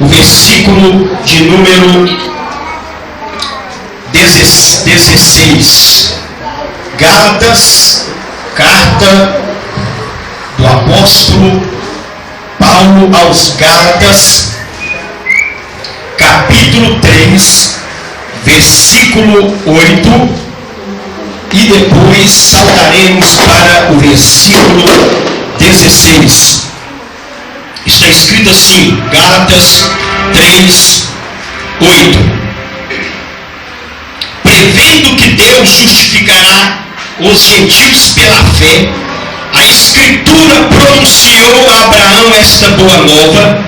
o versículo de número 16. Gálatas, carta do apóstolo Paulo aos Gálatas, capítulo 3, versículo 8, e depois saltaremos para o versículo 16. Está escrito assim, Gálatas 3, 8. Prevendo que Deus justificará os gentios pela fé, a Escritura pronunciou a Abraão esta boa nova: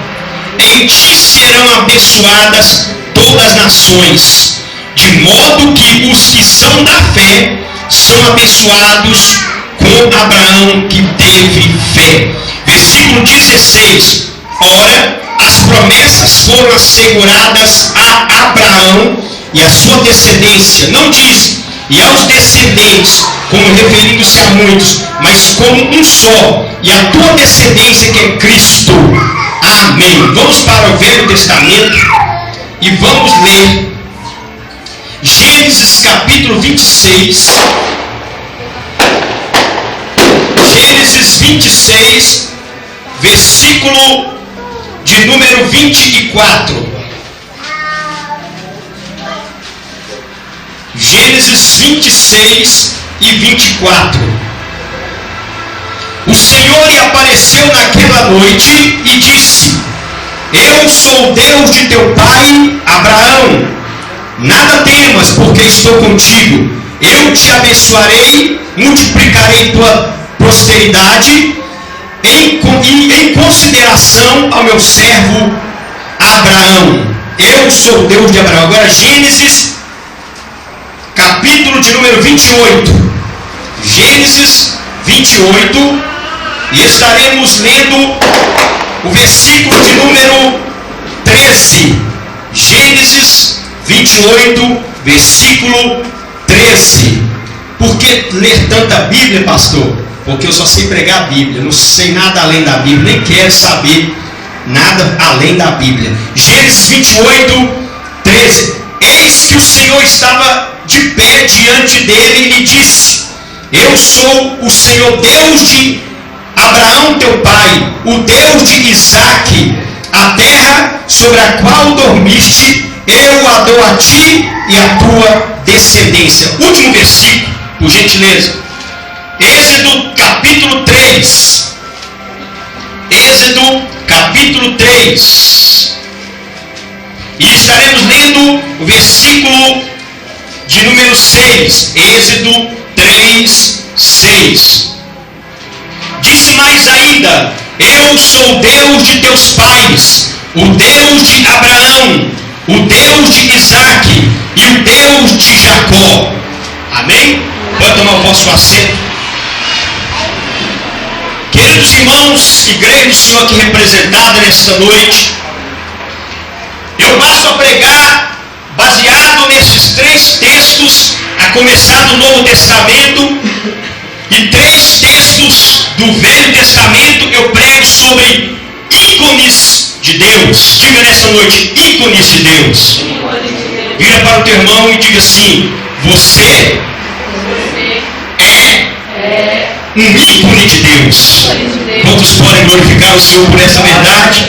em ti serão abençoadas todas as nações, de modo que os que são da fé são abençoados com Abraão, que teve fé. Versículo 16. Ora, as promessas foram asseguradas a Abraão e a sua descendência. Não diz e aos descendentes, como referindo-se a muitos, mas como um só, e a tua descendência, que é Cristo. Amém. Vamos para o Velho Testamento e vamos ler Gênesis capítulo 26. Gênesis 26, versículo de número 24. Gênesis 26 e 24. O Senhor lhe apareceu naquela noite e disse: eu sou o Deus de teu pai Abraão. Nada temas, porque estou contigo. Eu te abençoarei, multiplicarei tua prosperidade, em consideração ao meu servo Abraão. Eu sou o Deus de Abraão. Agora Gênesis capítulo de número 28. Gênesis 28, e estaremos lendo o versículo de número 13. Gênesis 28, versículo 13. Por que ler tanta Bíblia, pastor? Porque eu só sei pregar a Bíblia, não sei nada além da Bíblia, nem quero saber nada além da Bíblia. Gênesis 28, 13. Eis que o Senhor estava de pé diante dele e lhe disse: eu sou o Senhor Deus de Abraão teu pai, o Deus de Isaque. A terra sobre a qual dormiste, eu a dou a ti e a tua descendência. Último versículo, por gentileza. Êxodo capítulo 3. Êxodo capítulo 3. E estaremos lendo o versículo de número 6. Êxodo 3, 6. Disse mais ainda: eu sou o Deus de teus pais, o Deus de Abraão, o Deus de Isaque e o Deus de Jacó. Amém? Pode tomar o vosso assento. Queridos irmãos, igreja do Senhor aqui representada nesta noite, eu passo a pregar baseado nesses 3 textos, a começar do Novo Testamento, e 3 textos do Velho Testamento. Eu prego sobre ícones de Deus. Diga nessa noite: ícones de Deus. Vira para o teu irmão e diga assim: você é um ícone de Deus. Quantos podem glorificar o Senhor por essa verdade?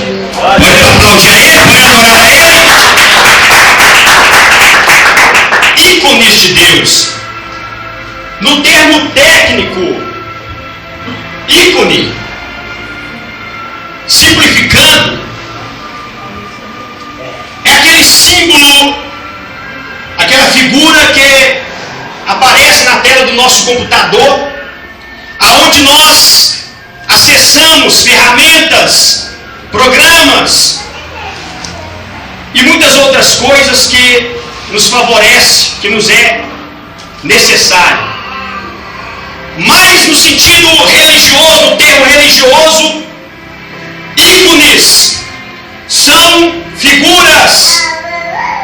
Pode aplaudir a Ele, pode adorar a Ele. Ícones de Deus. No termo técnico, ícone, simplificando, é aquele símbolo, aquela figura que aparece na tela do nosso computador, aonde nós acessamos ferramentas, programas e muitas outras coisas que nos favorece, que nos é necessário. Mas no sentido religioso, o termo religioso, ícones são figuras,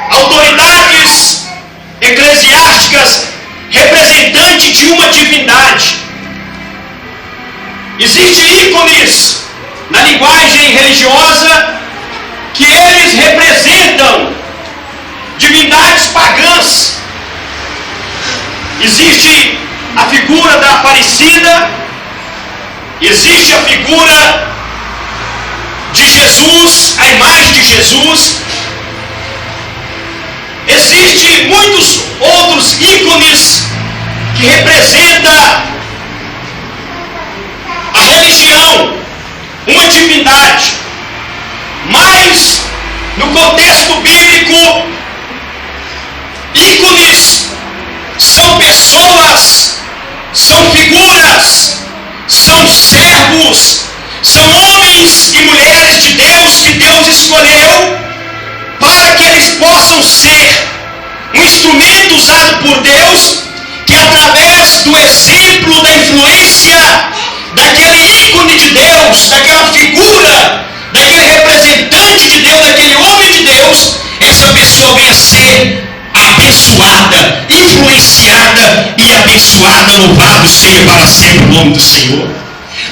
autoridades eclesiásticas, representantes de uma divindade. Existem ícones na linguagem religiosa que eles pagãs. Existe a figura da Aparecida, existe a figura de Jesus, a imagem de Jesus. Existem muitos outros ícones que representam a religião, uma divindade. Mas, no contexto bíblico, ícones são pessoas, são figuras, são servos, são homens e mulheres de Deus que Deus escolheu para que eles possam ser um instrumento usado por Deus, que através do exemplo, da influência daquele ícone de Deus, daquela figura, daquele representante de Deus, daquele homem de Deus, essa pessoa venha a ser abençoada, influenciada e abençoada. Louvado seja para sempre o nome do Senhor.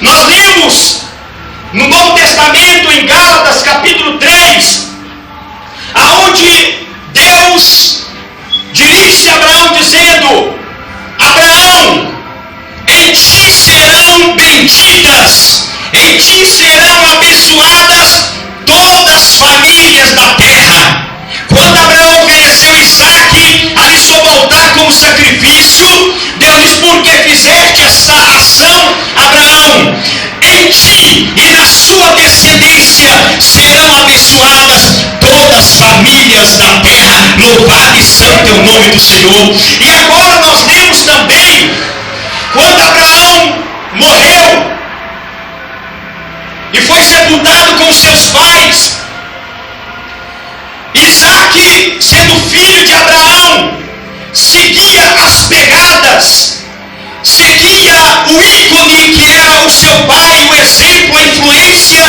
Nós lemos no Novo Testamento, em Gálatas capítulo 3, aonde Deus dirige a Abraão dizendo: Abraão, em ti serão benditas, em ti serão abençoadas todas as famílias da terra. Quando Abraão ofereceu Isaque ali sobre o altar como sacrifício, Deus diz: porque fizeste esta ação, Abraão, em ti e na sua descendência serão abençoadas todas as famílias da terra. Louvado e santo é o nome do Senhor. E agora nós lemos também, quando Abraão morreu e foi sepultado com seus pais, Isaque, sendo filho de Abraão, seguia as pegadas, seguia o ícone que era o seu pai, o exemplo, a influência,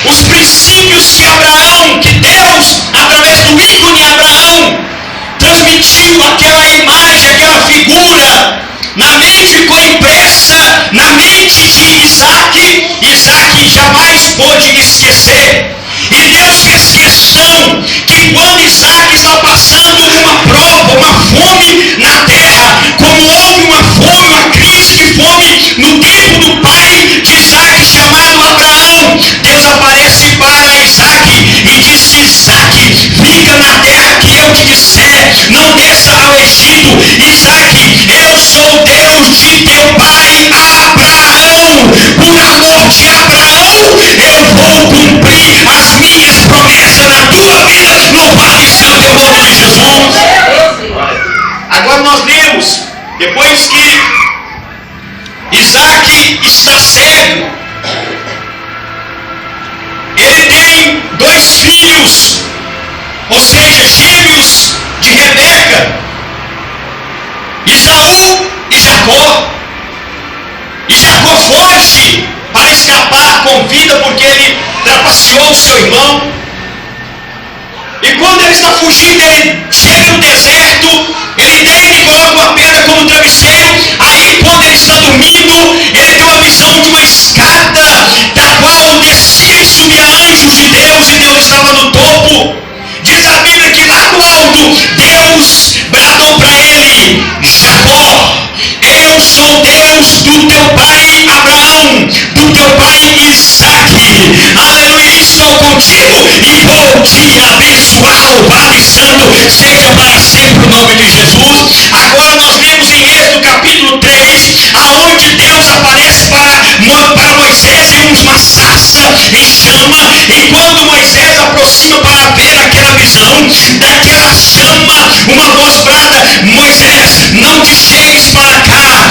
os princípios que Abraão, que Deus, através do ícone Abraão, transmitiu aquela imagem, aquela figura, na mente ficou impressa, na mente de Isaque. Isaque jamais pôde esquecer. E Deus fez questão que quando Isaque está passando uma prova, uma fome na terra, como houve uma fome, uma crise de fome no tempo do pai de Isaque, chamado Abraão, Deus aparece para Isaque e disse: Isaque, fica na terra que eu te disser, não desça ao Egito. Isaque, eu sou Deus de teu pai Abraão. Por amor de Abraão, eu vou cumprir as minhas promessas na tua vida. Louvado e santo é o nome de Jesus. Agora nós lemos, depois que Isaque está cego, ele tem 2 filhos, ou seja, gêmeos de Rebeca, Esaú e Jacó. E Jacó foge para escapar com vida, porque ele trapaceou o seu irmão. E quando ele está fugindo, ele chega no deserto, ele deita e coloca uma pedra como travesseiro. Aí quando ele está dormindo, ele tem uma visão de uma escada, da qual descia e subia anjos de Deus, e Deus estava no topo. Diz a Bíblia que lá no alto, Deus bradou para ele: Jacó, eu sou Deus do teu pai Abraão, do teu pai Isaque. Aleluia, estou contigo e vou te abençoar. Louvado e santo seja para sempre o nome de Jesus. Agora nós lemos em Êxodo capítulo 3, aonde Deus aparece para Moisés em uma sarça em chama. E quando Moisés aproxima para ver aquela visão, daquela chama, uma voz brada: Moisés, não te chegues para cá,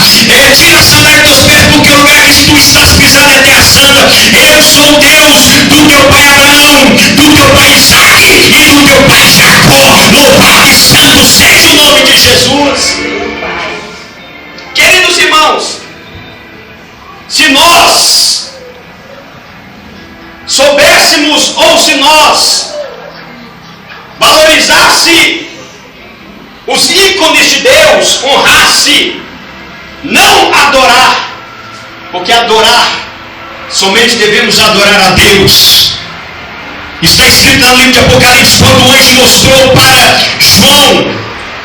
tira a sandália dos teus pés, porque o lugar que tu estás pisando é terra santa. Eu sou o Deus do teu pai Abraão, do teu pai Isaque e do teu pai Jacó. Louvado e santo seja o nome de Jesus. Queridos irmãos, se nós soubéssemos, ou se nós valorizasse os ícones de Deus, honrasse, não adorar, porque adorar, somente devemos adorar a Deus. Está escrito no livro de Apocalipse, quando o anjo mostrou para João,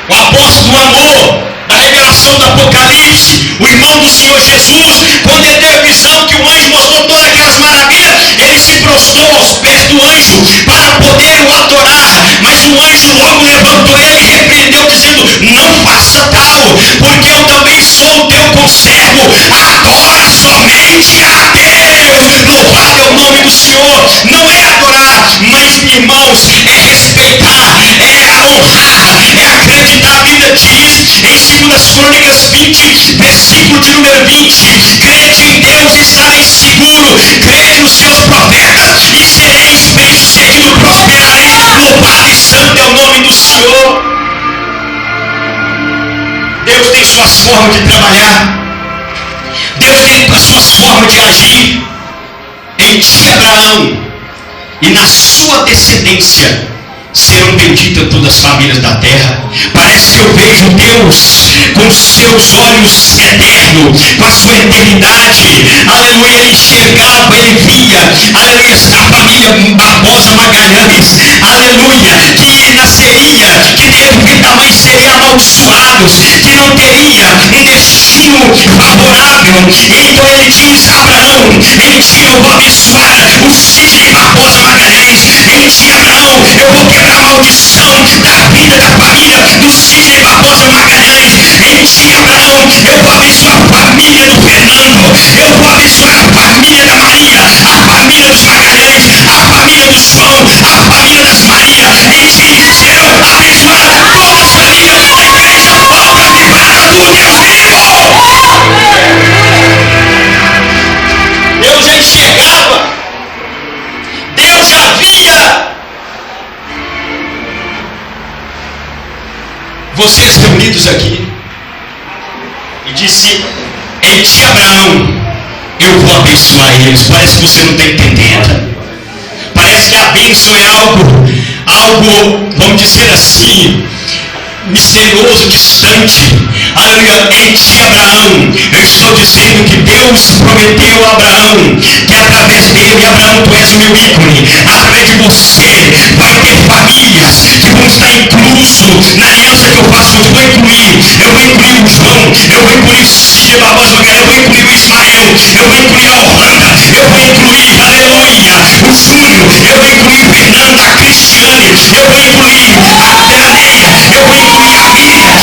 o apóstolo do amor, da revelação do Apocalipse, o irmão do Senhor Jesus, quando ele teve a visão que o anjo mostrou todas aquelas maravilhas, ele se prostrou aos pés do anjo para poder o adorar, mas o anjo logo levantou ele e repreendeu, dizendo: não faça tal, porque eu também sou o teu conservo, adora somente a Deus. Louvado é o nome do Senhor. Não é adorar, mas, irmãos, é respeitar, é honrar, é acreditar. A Bíblia diz em 2 Crônicas 20, versículo de número 20: crede em Deus e estareis seguro, crede nos seus profetas e sereis bem-sucedidos, prosperareis. Louvado e santo é o nome do Senhor. Deus tem suas formas de trabalhar, Deus tem as suas formas de agir. Em ti, Abraão, e na sua descendência serão benditas todas as famílias da terra. Parece que eu vejo Deus com os seus olhos eternos, com a sua eternidade. Aleluia, ele enxergava, ele via, aleluia, a família Barbosa Magalhães, aleluia, que nasceria, que também seria amaldiçoados, que não teria um destino favorável. Então ele diz: Abraão, em ti eu vou abençoar o Sidney Barbosa Magalhães, em ti, Abraão, eu vou quebrar a maldição da vida da família do Sidney Barbosa Magalhães. Em ti, Abraão, eu vou abençoar a família do Fernando, eu vou abençoar a família da Maria, a família dos Magalhães, a família do João, a família das Maria. Em ti serão abençoadas todas as famílias. A igreja volta avivada do Deus vivo. Deus já enxergava, Deus já via vocês reunidos aqui e disse: em ti, Abraão, eu vou abençoar eles. Parece que você não está entendendo. Parece que a bênção é algo, vamos dizer assim, misterioso, distante. Aleluia, em ti, Abraão, eu estou dizendo que Deus prometeu a Abraão que através dele, Abraão, tu és o meu ícone, através de você vai ter famílias que vão estar incluso na aliança que eu faço. Eu vou incluir o João, eu vou incluir o Sidney Barbosa Magalhães, eu vou incluir o Ismael, eu vou incluir a Orlando, eu vou incluir, aleluia, o Júnior, eu vou incluir o Fernando, a Cristiane, eu vou incluir a Veraneia, eu vou incluir a Miriam,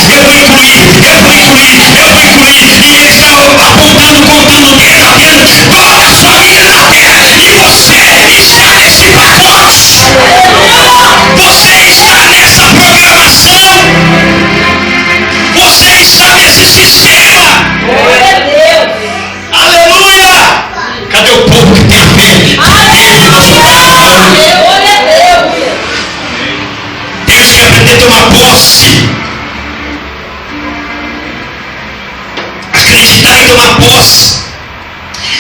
eu vou incluir, e ele está apontando, contando o dedo, está dizendo: todas as famílias da terra, e você está nesse pacote, você está nessa programação, você está nesse sistema. Aleluia! Cadê o povo que tem a fé? Deus quer aprender a tomar posse, acreditar e tomar posse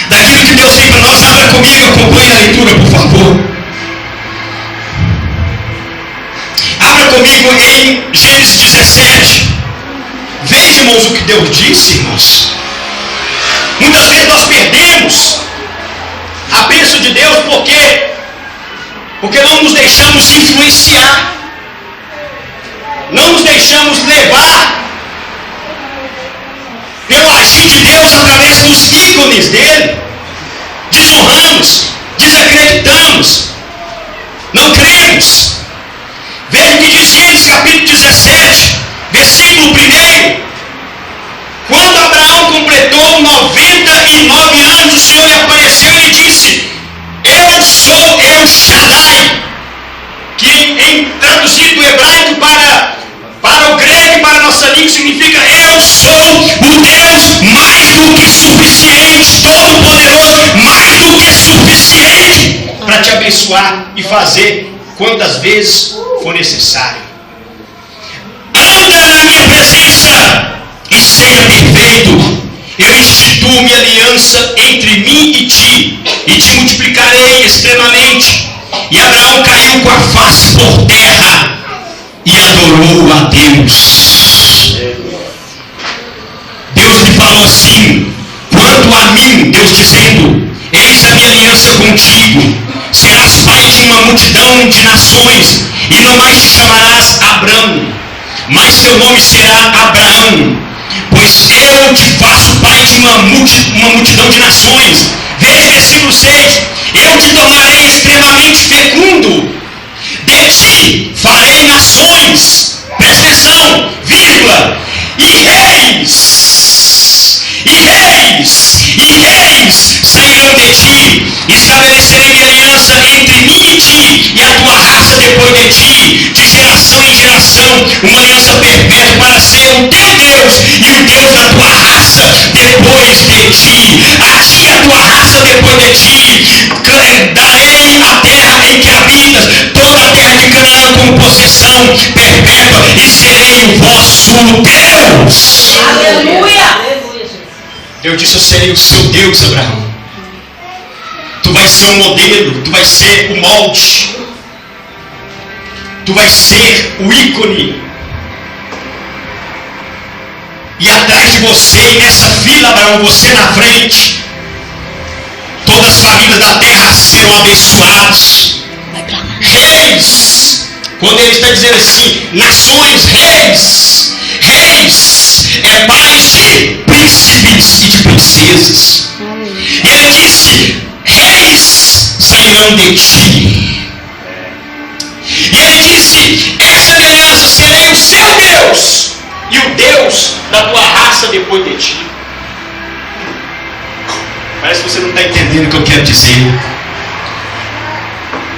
daquilo que Deus tem para nós. Abra comigo, acompanhe a leitura, por favor. Abra comigo em Gênesis 17. Veja, irmãos, o que Deus disse, irmãos. Muitas vezes nós perdemos a bênção de Deus porque não nos deixamos influenciar, não nos deixamos levar pelo agir de Deus através dos ícones dele. Desonramos, desacreditamos, não cremos. Veja o que diz Gênesis capítulo 17, versículo 1. Quando Abraão completou 99 anos, o Senhor lhe apareceu e lhe disse: eu sou El Shaddai, que traduzido do hebraico para o grego e para a nossa língua significa: eu sou o Deus mais do que suficiente, todo poderoso, mais do que suficiente para te abençoar e fazer quantas vezes for necessário. Anda na minha presença e seja perfeito. Eu instituo minha aliança entre mim e te multiplicarei extremamente. E Abraão caiu com a face por terra e adorou a Deus. Deus lhe falou assim: quanto a mim, Deus dizendo, eis a minha aliança contigo, serás pai de uma multidão serão de nações, e não mais te chamarás Abrão, mas teu nome será Abraão, pois eu te faço pai de uma multidão de nações. Veja versículo 6: eu te tornarei extremamente fecundo, de ti farei nações, presta atenção, vírgula, e reis sairão de ti. Estabelecerei minha aliança entre mim e ti e a tua raça depois de ti, de geração em geração, uma aliança perpétua, para ser o teu Deus e o Deus da tua raça depois de ti. A ti e a tua raça depois de ti darei a terra em que habitas, toda a terra de Canaã como possessão perpétua, e serei o vosso Deus. Aleluia! Deus disse: eu serei o seu Deus, Abraão. Tu vais ser o modelo, tu vais ser o molde, tu vais ser o ícone. E atrás de você, nessa fila, Abraão, você na frente, todas as famílias da terra serão abençoadas. Reis, quando ele está dizendo assim, nações, reis é pais de príncipes e de princesas. E ele disse: reis sairão de ti. E ele disse: essa aliança, serei o seu Deus e o Deus da tua raça depois de ti. Parece que você não está entendendo o que eu quero dizer.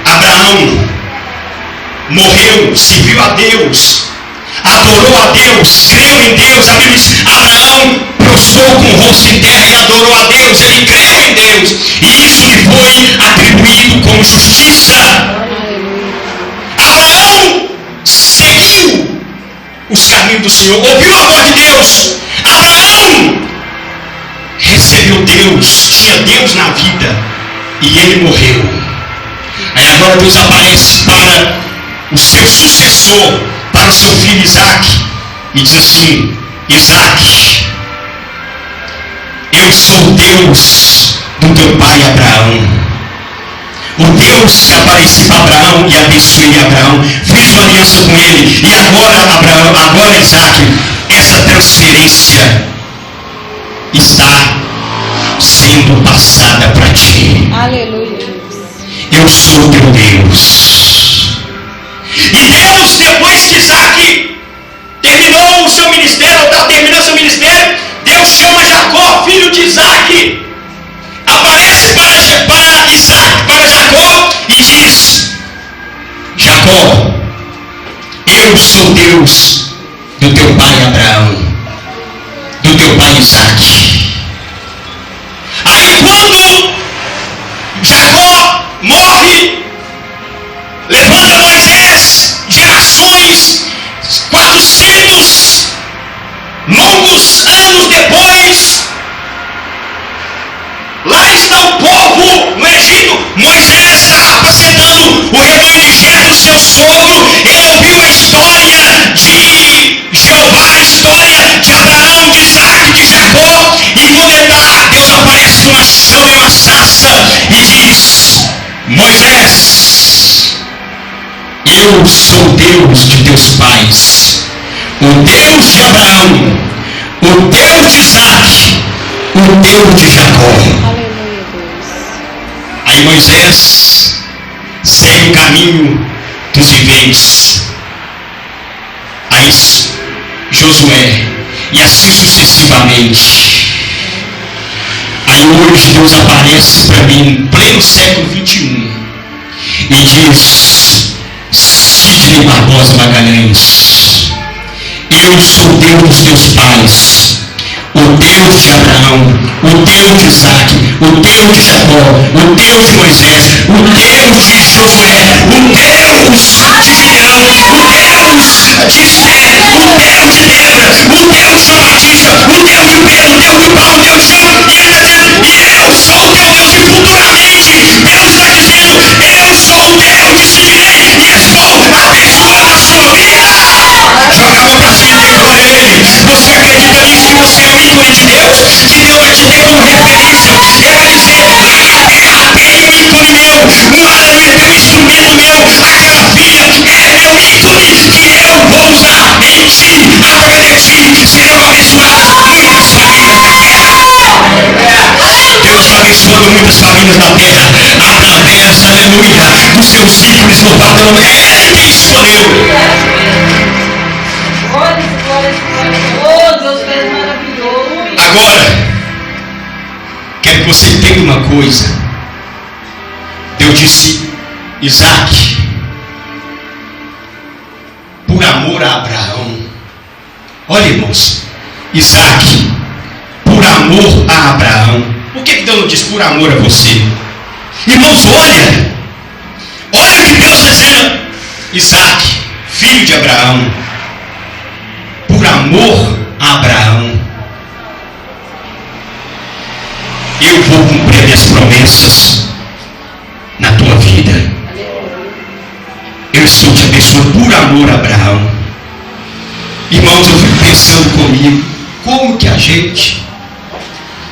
Abraão morreu, serviu a Deus, adorou a Deus, creu em Deus. A Bíblia diz: Abraão prostrou com o rosto em terra e adorou a Deus. Ele creu em Deus, e isso lhe foi atribuído como justiça. Abraão seguiu os caminhos do Senhor, ouviu a voz de Deus. Abraão recebeu Deus, tinha Deus na vida, e ele morreu. Aí agora Deus aparece para o seu sucessor, para o seu filho Isaac, e diz assim: Isaac, eu sou o Deus do teu pai Abraão. O Deus que apareci para Abraão e abençoei Abraão, fiz uma aliança com ele, e agora Abraão, agora Isaac, essa transferência está sendo passada para ti. Aleluia. Eu sou teu Deus. E Deus, depois que Isaac terminou o seu ministério, ou está terminando o seu ministério, Deus chama Jacó, filho de Isaac, aparece para Isaac, para Jacó, e diz: Jacó, eu sou Deus do teu pai Abraão, do teu pai Isaac. Aí quando Jacó morre, levanta Moisés, gerações, 400 longos anos depois, lá está o povo no Egito. Moisés está apacentando o rebanho de Jetro, seu sogro. Ele ouviu a história de Jeová, a história de Abraão, de Isaac, de Jacó. E quando ele está, Deus aparece com uma chama e uma sarça e diz: Moisés, eu sou o Deus de teus pais, o Deus de Abraão, o Deus de Isaac, o Deus de Jacó. Aleluia, Deus. Aí Moisés segue o caminho dos viventes. Aí Josué, e assim sucessivamente. Aí hoje Deus aparece para mim em pleno século 21 e diz: Sidney Barbosa Magalhães, eu sou o Deus dos teus pais, o Deus de Abraão, o Deus de Isaac, o Deus de Jacó, o Deus de Moisés, o Deus de Josué, o Deus de Gideão, o Deus de Esther, o Deus de Débora, o Deus de João Batista, o Deus de Pedro, o Deus de Paulo, o Deus de João. E ele está dizendo: e eu sou o teu Deus. E futuramente Deus está dizendo: eu sou o Deus de Sidney e estou abençoando a sua vida. Joga a mão para cima e glória a ele. Você acredita nisso, que você é um ícone de Deus? Que Deus vai te ter como referência? Ele vai dizer: lá tem um ícone meu, um aleluia, tem um instrumento meu, abençoa muitas famílias da terra através, aleluia, dos seus ícones. Louvado é o nome. É Ele que escolheu. Oh, Deus é maravilhoso. Agora, quero que você entenda uma coisa. Deus disse: Isaac, por amor a Abraão. Olha, irmãos, Isaac, por amor a Abraão. Por que Deus não diz por amor a você? Irmãos, olha o que Deus está dizendo. Isaac, filho de Abraão, por amor a Abraão, eu vou cumprir minhas promessas na tua vida. Eu estou te abençoando por amor a Abraão. Irmãos, eu fico pensando comigo, como que a gente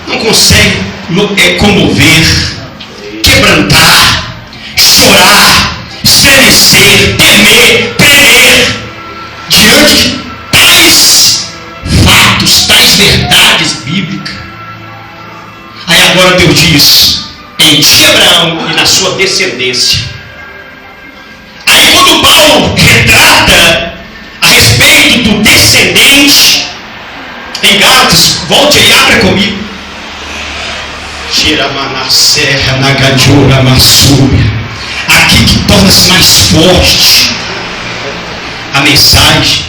não consegue comover, quebrantar, chorar, estremecer, temer, tremer diante de tais fatos, tais verdades bíblicas. Aí agora Deus diz: em ti, Abraão, e na sua descendência. Aí quando Paulo retrata a respeito do descendente em Gálatas, volte aí, abra comigo. Aqui que torna-se mais forte a mensagem.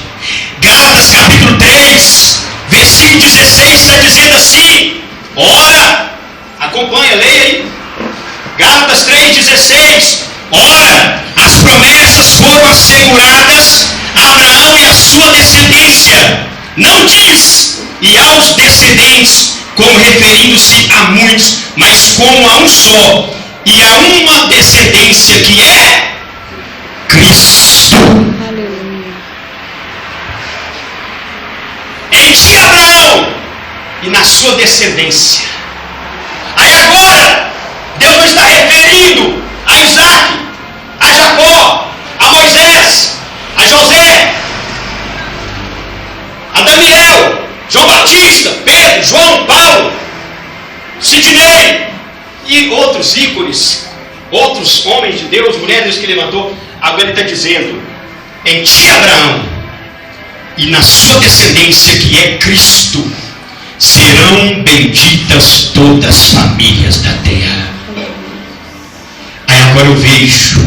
Gálatas capítulo 3, versículo 16, está dizendo assim: ora, acompanha, leia aí. Gálatas 3,16. Ora, as promessas foram asseguradas a Abraão e a sua descendência. Não diz e aos descendentes, como referindo-se a muitos, mas como a um só, e a uma descendência que é Cristo. Aleluia. Em ti, Abraão, e na sua descendência. Aí agora, Deus não está referindo a Isaac, a Jacó, a Moisés, a José, a Daniel, João Batista, Pedro, João, Paulo, Sidney e outros ícones, outros homens de Deus, mulheres de Deus que ele levantou. Agora ele está dizendo: em ti, Abraão, e na sua descendência, que é Cristo, serão benditas todas as famílias da terra. Aí agora eu vejo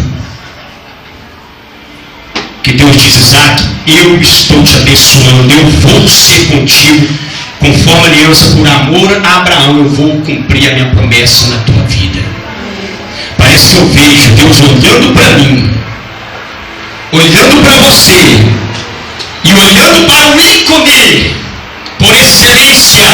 que Deus diz: Isaac, eu estou te abençoando, eu vou ser contigo, conforme a aliança por amor a Abraão, eu vou cumprir a minha promessa na tua vida. Parece que eu vejo Deus olhando para mim, olhando para você, e olhando para o ícone por excelência,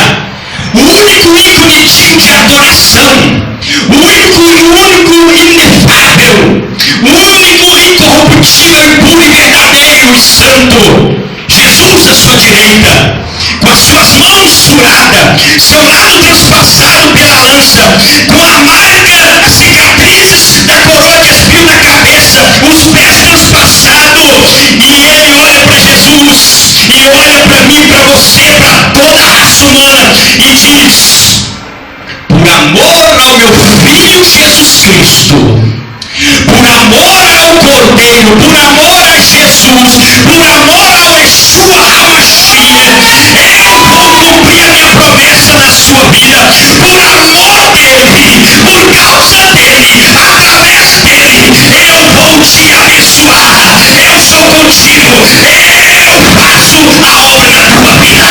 o único ícone digno de adoração, o único inefável, o único incorruptível, impuro e verdadeiro e santo, Jesus à sua direita, com as suas mãos furadas, seu lado transpassado pela lança, com a marca, cicatrizes da coroa de espinho na cabeça, os pés transpassados, e ele olha para Jesus, e olha para mim, para você, para toda a raça humana, e diz: por amor ao meu filho Jesus Cristo, por amor ao Cordeiro, por amor a Jesus, por amor ao Yeshua HaMashiach, eu vou cumprir a minha promessa na sua vida. Por amor dele, por causa dele, através dele, eu vou te abençoar. Eu sou contigo, eu faço a obra na tua vida.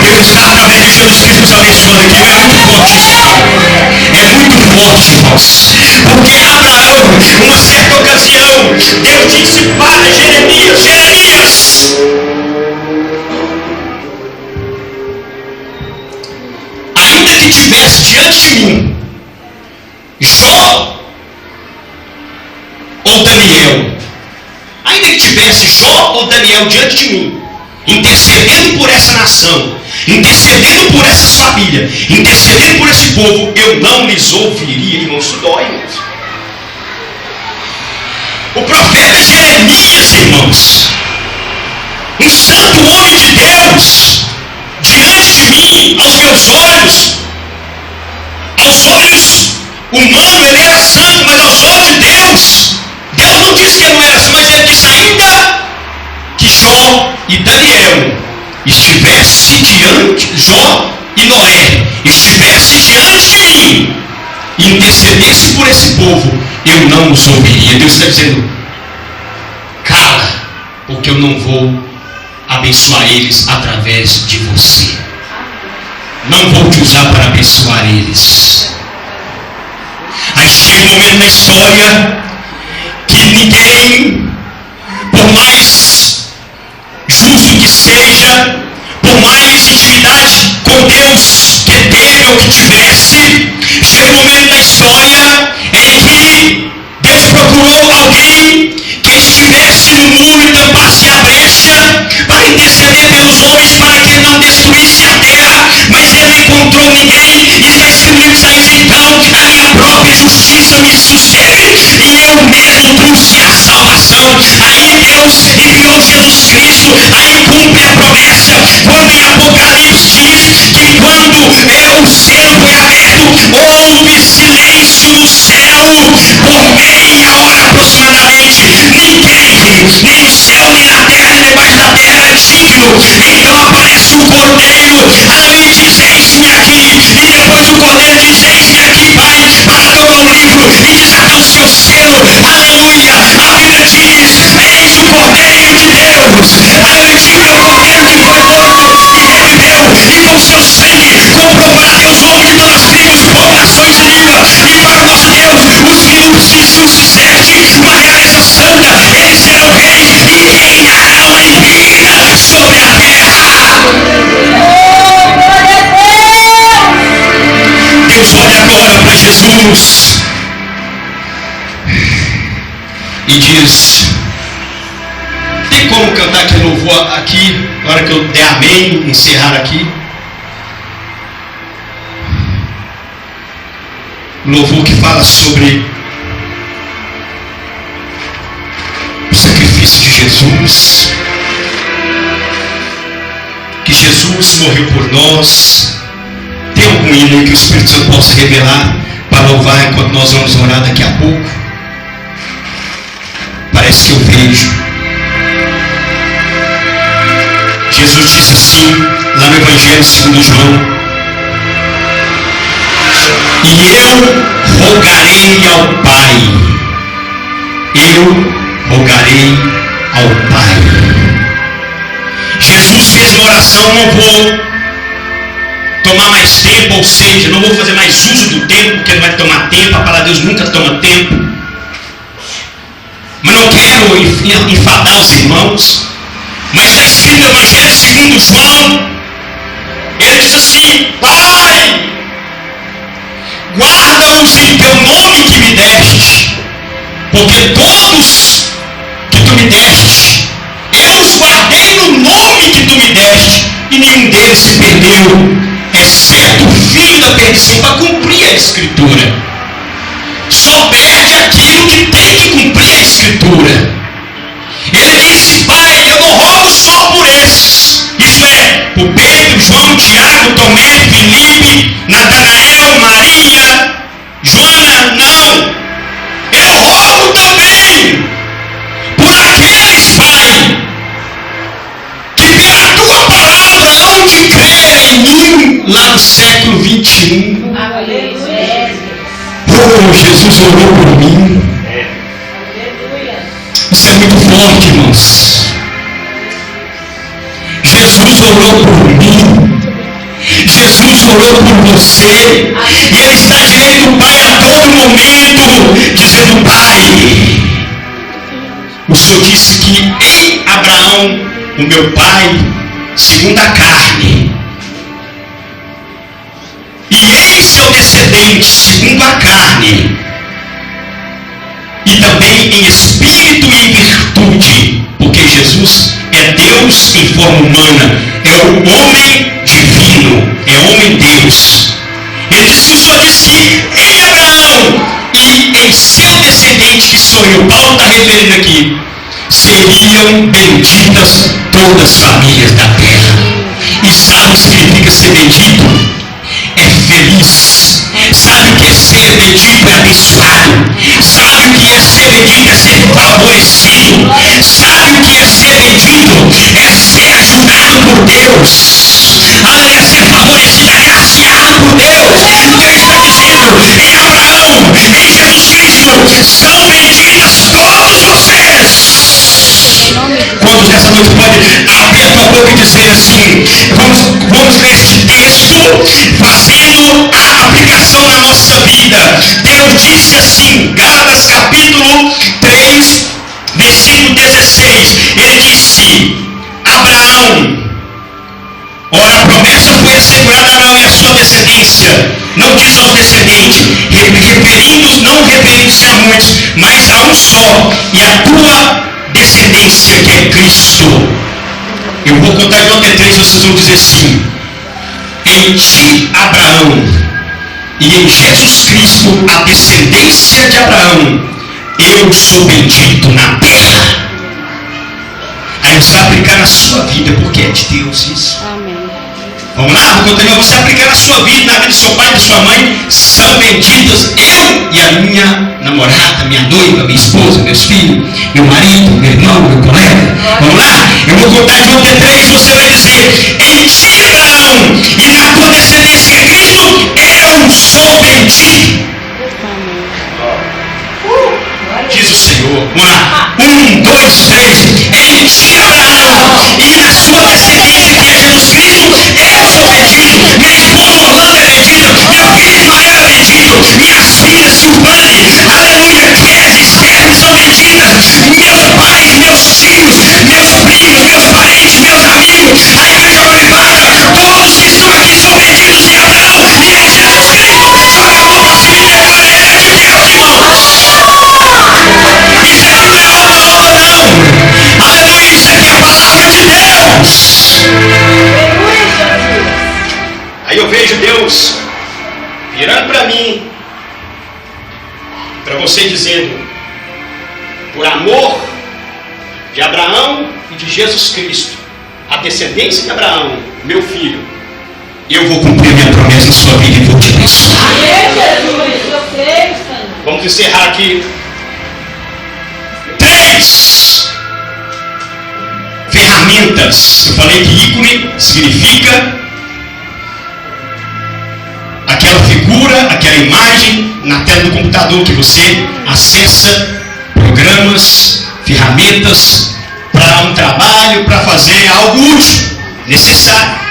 Deus está, através de Jesus Cristo, nos abençoando aqui. É muito forte isso aqui. É muito forte, irmãos. Porque Abraão, uma certa ocasião, Deus disse para Jeremias: Jeremias, ainda que tivesse diante de mim Jó ou Daniel, ainda que tivesse Jó ou Daniel diante de mim, intercedendo por essa nação, intercedendo por essas famílias, intercedendo por esse povo, eu não lhes ouviria. Irmão, isso dói, irmãos. O profeta Jeremias, irmãos, um santo homem de Deus, diante de mim, aos meus olhos estivesse diante, Jó e Noé, estivesse diante de mim, e intercedesse por esse povo, eu não os ouviria. Deus está dizendo: cala, porque eu não vou abençoar eles através de você. Não vou te usar para abençoar eles. Aí chega um momento na história que ninguém, por mais justo que seja, por mais intimidade com Deus que teve ou que tivesse, chega um momento na história em que Deus procurou alguém que estivesse no muro e tampasse a brecha para interceder pelos homens, para que não destruísse a terra, mas ele não encontrou ninguém. E está escrito em Isaías: então a minha própria justiça me sucede, e eu mesmo trouxe a salvação. Aí Deus enviou Jesus Cristo, aí cumpre a promessa, quando em Apocalipse diz que quando o selo foi aberto, houve silêncio no céu por meia hora aproximadamente. Ninguém, nem no céu, nem na terra, nem debaixo da terra, era digno. Então aparece o Cordeiro, aleluia, diz: eis-me aqui. E depois o Cordeiro diz: eis-me aqui, Pai, para tomar o livro e desatar o seu selo, aleluia. A Bíblia diz: eis o Cordeiro de Deus, aleluia, diga: o Cordeiro que foi morto e reviveu, e com seu sangue comprou para Deus homens de todas as tribos, povo, nações e línguas, e para o nosso Deus os que o sucede, uma realeza santa. Eles serão reis e reinarão em vida sobre a terra. Deus olha agora para Jesus e diz: tem como cantar aquele louvor aqui, na hora que eu der amém, encerrar aqui? Louvor que fala sobre o sacrifício de Jesus, que Jesus morreu por nós. Tem algum hino aí que o Espírito Santo possa revelar para louvar enquanto nós vamos orar daqui a pouco? Parece que eu vejo. Jesus disse assim, lá no Evangelho segundo João: e eu rogarei ao Pai. Eu rogarei ao Pai. Jesus fez uma oração: não vou tomar mais tempo, ou seja, não vou fazer mais uso do tempo, porque não vai tomar tempo. A palavra de Deus nunca toma tempo. Mas não quero enfadar os irmãos. Mas está escrito no Evangelho segundo João, ele diz assim: Pai, guarda-os em teu nome que me deste, porque todos que tu me deste, eu os guardei no nome que tu me deste, e nenhum deles se perdeu, exceto o filho da perdição, para cumprir a Escritura. Só perde aquilo que tem que cumprir a Escritura. Ele disse: Pai, eu não rogo só por esses, isto é, por Pedro, João, Tiago, Tomé, Filipe, Natanael, Maria, Joana, não. Eu rogo também por aqueles, Pai, que pela tua palavra hão de crer em mim, lá no século 21. Oh, Jesus orou por mim. Isso é muito forte, irmãos. Jesus orou por mim. Jesus orou por você. E Ele está diante do Pai a todo momento, dizendo: Pai, o Senhor disse que em Abraão, o meu pai, segundo a carne, e em seu descendente, segundo a carne, e também em espírito e em virtude, porque Jesus é Deus em forma humana, é o homem divino, é homem Deus. Ele disse que o Senhor disse que em Abraão e em seu descendente, que sou eu, Paulo está referindo aqui, seriam benditas todas as famílias da terra. E sabe o que significa ser bendito? É feliz. Sabe o que é ser bendito? É abençoado. Sabe o que é ser bendito? É ser favorecido. Sabe o que é ser bendito? É ser ajudado por Deus. Deus. Aleluia, ser favorecido, agraciado por Deus. Porque ele está dizendo, em Abraão, em Jesus Cristo, são benditas todos vocês. Quantos nessa noite pode abrir a tua boca e dizer assim, vamos ler este texto, fazendo a aplicação na nossa vida. Deus disse assim, Gálatas capítulo 3, versículo 16, ele disse, Abraão, ora a promessa foi assegurada a Abraão e a sua descendência, não diz aos descendentes, não referindo-se a muitos, mas a um só, e a tua descendência que é Cristo. Eu vou contar de 1 até 3, vocês vão dizer assim, em ti Abraão, e em Jesus Cristo, a descendência de Abraão, eu sou bendito na terra. Aí você vai aplicar na sua vida, porque é de Deus isso. Amém. Vamos lá? Vou continuar. Você aplicar na sua vida, na vida do seu pai e da sua mãe, são benditos eu e a minha namorada, minha noiva, minha esposa, meus filhos, meu marido, meu irmão, meu colega. Vamos lá? Eu vou contar de 1 até 3, você vai dizer, em ti Abraão e na tua descendência que é Cristo, eu sou bendito. Diz o Senhor. Vamos lá. 1, 2, 3. Em ti Abraão e na sua descendência que é Jesus Cristo, eu sou bendito. Minha esposa Orlando é bendita. Meu filho Ismael é bendito. Minhas filhas Silvane, aleluia, Kézia, Esther são benditas. Meus pais, meus tios, meus primos, meus parentes, meus amigos, a igreja glorificada, todos que estão aqui são benditos em Abraão e em Jesus Cristo. Joga a mão assim e declara, é de Deus, irmãos. Isso aqui não é obra nossa, não. Aleluia, isso aqui é a palavra de Deus. Aí eu vejo Deus virando para mim, para você dizendo, por amor de Abraão e de Jesus Cristo, a descendência de Abraão, meu filho, eu vou cumprir minha promessa na sua vida e vou te abençoar. Vamos encerrar aqui. 3 ferramentas. Eu falei que ícone significa aquela figura, aquela imagem na tela do computador que você acessa programas, ferramentas para um trabalho, para fazer algo útil, necessário.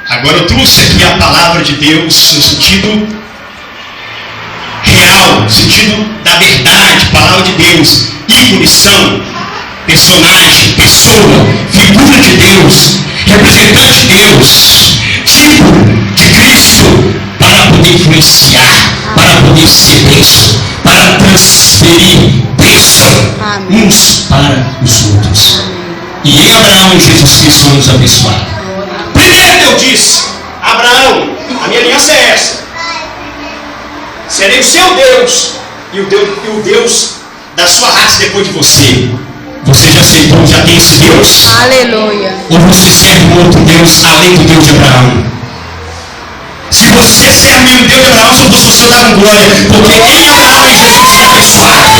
Agora eu trouxe aqui a palavra de Deus no sentido real, no sentido da verdade, palavra de Deus. Ícones são personagem, pessoa, figura de Deus, representante de Deus, tipo de Cristo, para poder influenciar, para poder ser bênção, para transferir bênção uns para os outros. E em Abraão e Jesus Cristo vamos abençoar. Primeiro Deus disse, Abraão, a minha aliança é essa, serei o seu Deus e o Deus da sua raça depois de você. Você já aceitou, já tem esse Deus? Aleluia. Ou você serve um outro Deus além do Deus de Abraão? Se você serve o Deus de Abraão, se eu fosse você, eu dava glória, porque em Abraão e Jesus está abençoado.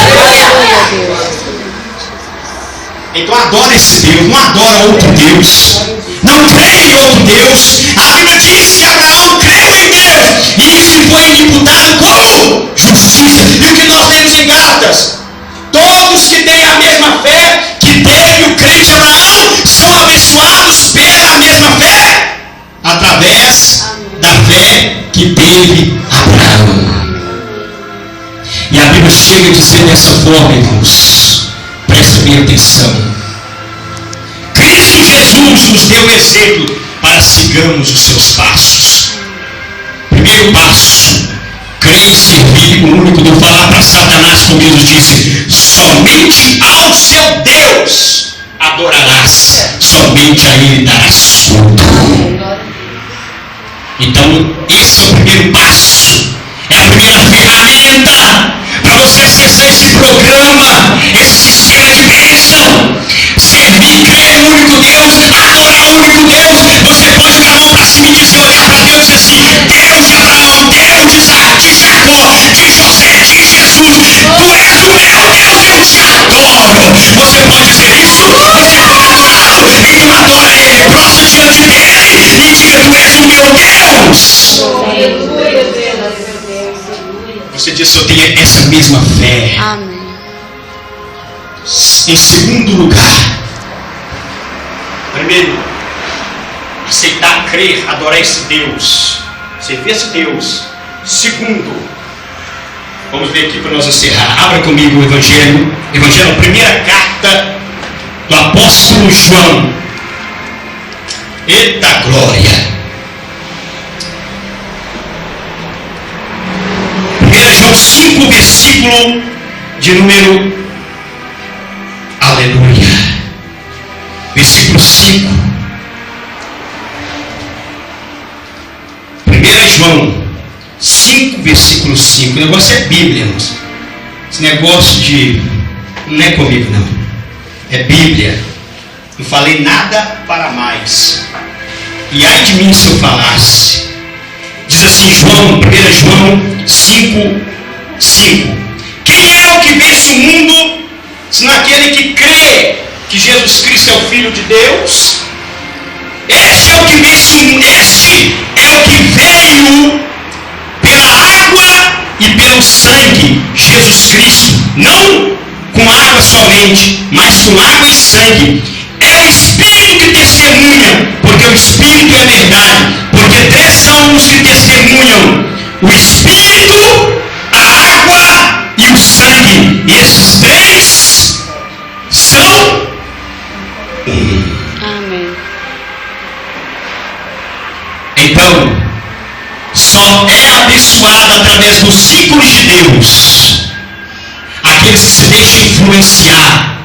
Então adora esse Deus, não adora outro Deus, não creia em outro Deus. A Bíblia diz que Abraão creu em Deus e isso foi imputado como justiça. E o que nós lemos em Gálatas? Todos que têm a mesma fé que teve o crente Abraão são abençoados pela mesma fé, através da fé que teve Abraão. E a Bíblia chega a dizer dessa forma, irmãos, presta bem atenção. Cristo Jesus nos deu exemplo para sigamos os seus passos. Primeiro passo, crer e servir o único Deus. Falar para Satanás, como Jesus disse, somente ao seu Deus adorarás, somente a Ele darás culto. Então esse é o primeiro passo, é a primeira ferramenta para você acessar esse programa, esse sistema de bênção. Servir, crer no único Deus, adorar o único Deus. Você pode jogar a mão para cima e dizer, olhar para Deus e dizer assim, Deus de Abraão, Deus de Isaac, de Jacó, de José, de Jesus, tu és o meu Deus, eu te adoro. Você pode dizer isso? Você foi adorado, então adora Ele. Próximo Deus. Você diz: eu tenho essa mesma fé. Amém. Em segundo lugar, primeiro, aceitar, crer, adorar esse Deus, servir esse Deus. Segundo, vamos ver aqui para nós encerrar. Abra comigo o Evangelho, a primeira carta do apóstolo João. Eita glória! 1 João 5, versículo de número, aleluia, versículo 5. 1 João 5, versículo 5. O negócio é Bíblia, irmãos. Esse negócio de, não é comigo não, é Bíblia. Não falei nada para mais. E ai de mim se eu falasse. Diz assim, 1 João 5, 5. Quem é o que vence o mundo, senão aquele que crê que Jesus Cristo é o Filho de Deus? Este é o que vence o mundo. Este é o que veio pela água e pelo sangue, Jesus Cristo. Não com água somente, mas com água e sangue. É o Espírito que testemunha, porque o Espírito é verdade. Porque 3 são os que testemunham: o Espírito, a água e o sangue. E esses 3 são um. Amém. Então, só é abençoado através dos ciclos de Deus aqueles que se deixam influenciar,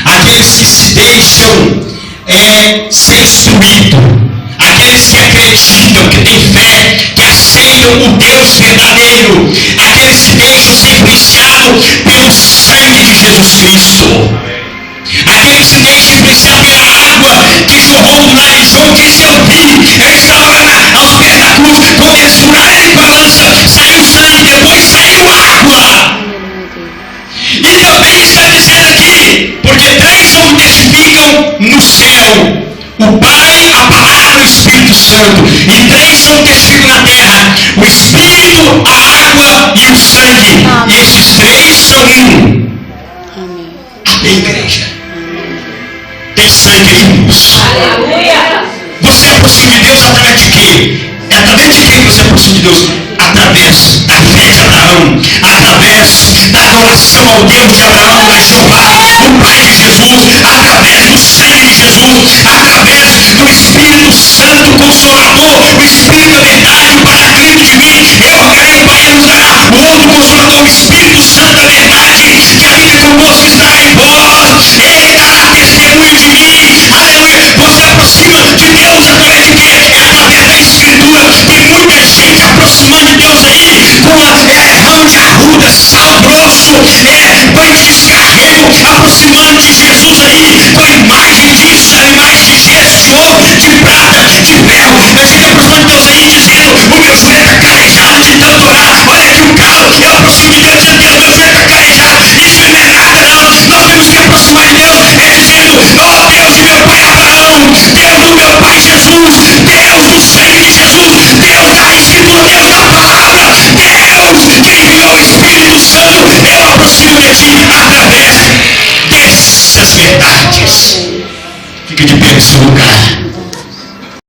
aqueles que se deixam ser instruídos, aqueles que acreditam, que têm fé, que aceitam o Deus verdadeiro, aqueles que deixam ser influenciados pelo sangue de Jesus Cristo, aqueles que deixam influenciar pela água que jorrou do nariz. João disse: eu vi, eu estava lá aos pés da cruz, quando eles furaram ele com a lança, saiu sangue, depois saiu água. E também está dizendo aqui, porque 3 são que testificam no céu: o Pai, a Palavra e o Espírito Santo. E 3 são que testificam na terra: o Espírito, a água e o sangue. E esses 3 são um. Amém. Amém, igreja? Tem sangue aí, irmãos. Aleluia. Você é aproxima de Deus através de quê? É através de quem você é aproxima de Deus? Através da fé de Abraão, através da adoração ao Deus de Abraão, a Jeová, o Pai de Jesus, através do sangue de Jesus, através do Espírito Santo Consolador, o Espírito da verdade, o Paraclito de mim, eu rogarei o Pai e nos dará o outro Consolador, o Espírito Santo da verdade, que habita convosco, estará em vós. Ele dará testemunho de mim. Aleluia. Você aproxima de Deus através de quê? Através da Escritura. Tem muita gente aproximando de Deus aí com ramo de arruda, sal grosso, pão de descarrego, aproximando de Jesus aí com a imagem disso, a imagem de gesso, de ouro, de prata, de ferro. Mas gente aproximando de Deus aí dizendo: o meu joelho está calejado de tanto orar. Olha aqui o calo. Eu aproximo de Deus dizendo: Deus, meu joelho está calejado. Isso não é nada não. Nós temos que aproximar de Deus dizendo: ó Deus de meu pai Abraão, Deus do meu pai Jesus, Deus do sangue de Jesus, Deus da Escritura, Deus da palavra, Deus que enviou o Espírito Santo, eu aproximo de ti através dessas verdades. Fique de pé no seu lugar.